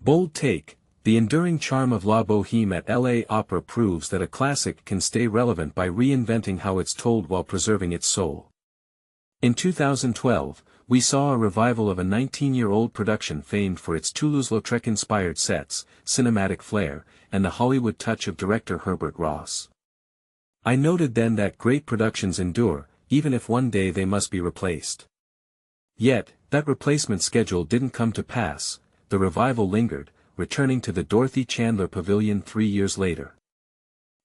Bold take, the enduring charm of La Bohème at LA Opera proves that a classic can stay relevant by reinventing how it's told while preserving its soul. In 2012, we saw a revival of a 19-year-old production famed for its Toulouse-Lautrec-inspired sets, cinematic flair, and the Hollywood touch of director Herbert Ross. I noted then that great productions endure, even if one day they must be replaced. Yet, that replacement schedule didn't come to pass. The revival lingered, returning to the Dorothy Chandler Pavilion 3 years later.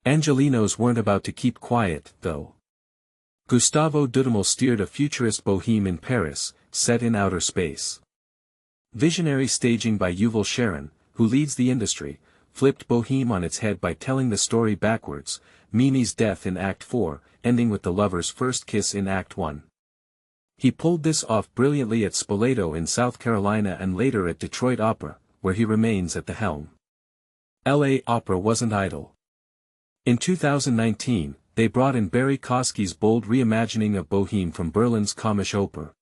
Angelenos weren't about to keep quiet, though. Gustavo Dudamel steered a futurist Bohème in Paris, set in outer space. Visionary staging by Yuval Sharon, who leads the industry, flipped Bohème on its head by telling the story backwards, Mimi's death in Act 4, ending with the lover's first kiss in Act 1. He pulled this off brilliantly at Spoleto in South Carolina and later at Detroit Opera, where he remains at the helm. LA Opera wasn't idle. In 2019, they brought in Barry Kosky's bold reimagining of Bohème from Berlin's Komische Oper.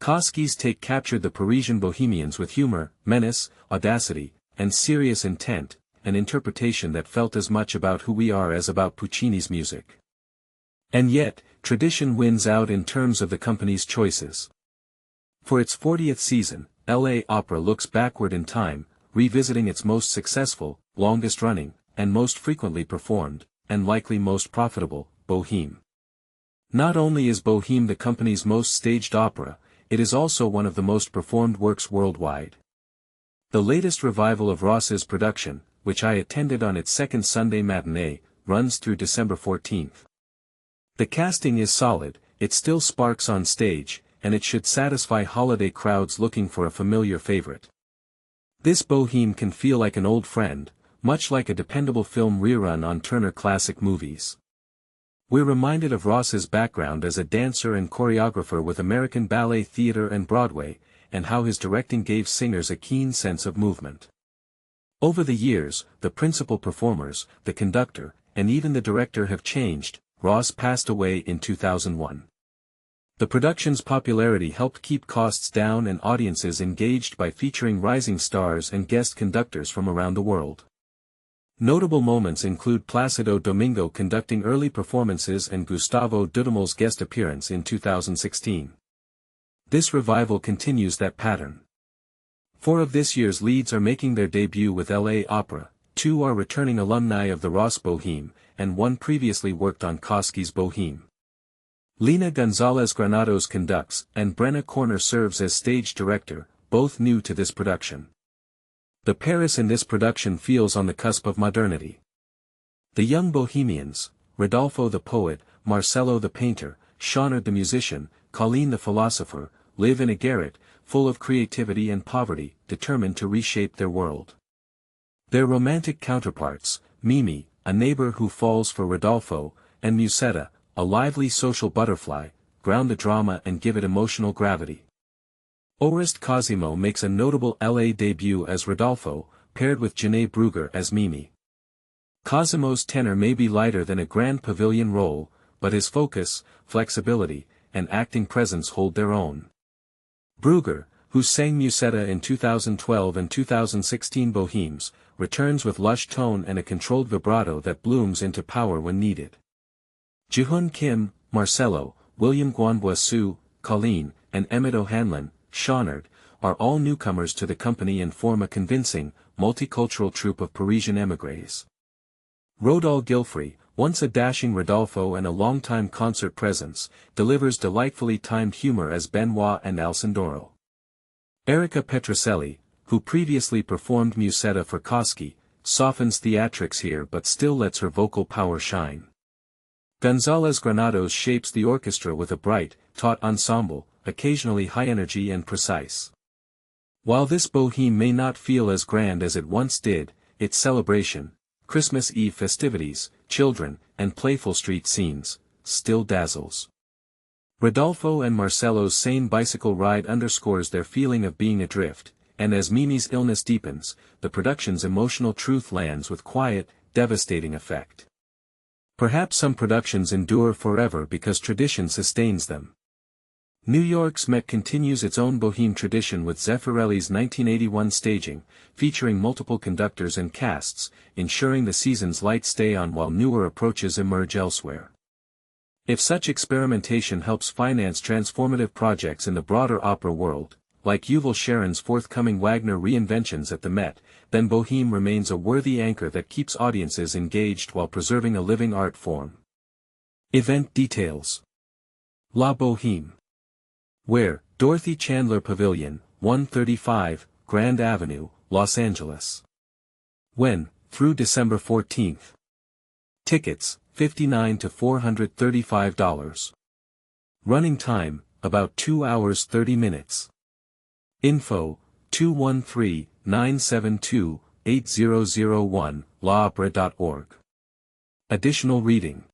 Kosky's take captured the Parisian Bohemians with humor, menace, audacity, and serious intent, an interpretation that felt as much about who we are as about Puccini's music. And yet, tradition wins out in terms of the company's choices. For its 40th season, LA Opera looks backward in time, revisiting its most successful, longest-running, and most frequently performed, and likely most profitable, Bohème. Not only is Bohème the company's most staged opera, it is also one of the most performed works worldwide. The latest revival of Ross's production, which I attended on its second Sunday matinee, runs through December 14th. The casting is solid, it still sparks on stage, and it should satisfy holiday crowds looking for a familiar favorite. This Bohème can feel like an old friend, much like a dependable film rerun on Turner Classic Movies. We're reminded of Ross's background as a dancer and choreographer with American Ballet Theatre and Broadway, and how his directing gave singers a keen sense of movement. Over the years, the principal performers, the conductor, and even the director have changed. Ross passed away in 2001. The production's popularity helped keep costs down and audiences engaged by featuring rising stars and guest conductors from around the world. Notable moments include Plácido Domingo conducting early performances and Gustavo Dudamel's guest appearance in 2016. This revival continues that pattern. 4 of this year's leads are making their debut with LA Opera, 2 are returning alumni of the Ross Bohème, and 1 previously worked on Kosky's Bohème. Lina González Granados conducts, and Brenna Corner serves as stage director, both new to this production. The Paris in this production feels on the cusp of modernity. The young Bohemians, Rodolfo the poet, Marcello the painter, Shaunard the musician, Colleen the philosopher, live in a garret, full of creativity and poverty, determined to reshape their world. Their romantic counterparts, Mimi, a neighbor who falls for Rodolfo, and Musetta, a lively social butterfly, ground the drama and give it emotional gravity. Oreste Cosimo makes a notable LA debut as Rodolfo, paired with Janai Brugger as Mimi. Cosimo's tenor may be lighter than a grand pavilion role, but his focus, flexibility, and acting presence hold their own. Brugger, who sang Musetta in 2012 and 2016 Bohèmes, returns with lush tone and a controlled vibrato that blooms into power when needed. Ji-hoon Kim, Marcello, William Gwanbwa-Soo, Colleen, and Emmett O'Hanlon, Shaunard, are all newcomers to the company and form a convincing, multicultural troupe of Parisian émigrés. Rodolphe Gilfrey, once a dashing Rodolfo and a longtime concert presence, delivers delightfully timed humor as Benoit and Alessandro. Erica Petrocelli, who previously performed Musetta for Kosky, softens theatrics here but still lets her vocal power shine. González Granados shapes the orchestra with a bright, taut ensemble, occasionally high energy and precise. While this Bohème may not feel as grand as it once did, its celebration, Christmas Eve festivities, children, and playful street scenes, still dazzles. Rodolfo and Marcello's sane bicycle ride underscores their feeling of being adrift, and as Mimi's illness deepens, the production's emotional truth lands with quiet, devastating effect. Perhaps some productions endure forever because tradition sustains them. New York's Met continues its own Bohème tradition with Zeffirelli's 1981 staging, featuring multiple conductors and casts, ensuring the season's lights stay on while newer approaches emerge elsewhere. If such experimentation helps finance transformative projects in the broader opera world, like Yuval Sharon's forthcoming Wagner reinventions at the Met, then Bohème remains a worthy anchor that keeps audiences engaged while preserving a living art form. Event details. La Bohème. Where, Dorothy Chandler Pavilion, 135, Grand Avenue, Los Angeles. When, through December 14. Tickets, $59 to $435. Running time, about 2 hours 30 minutes. Info, 213-972-8001, laopera.org. Additional reading.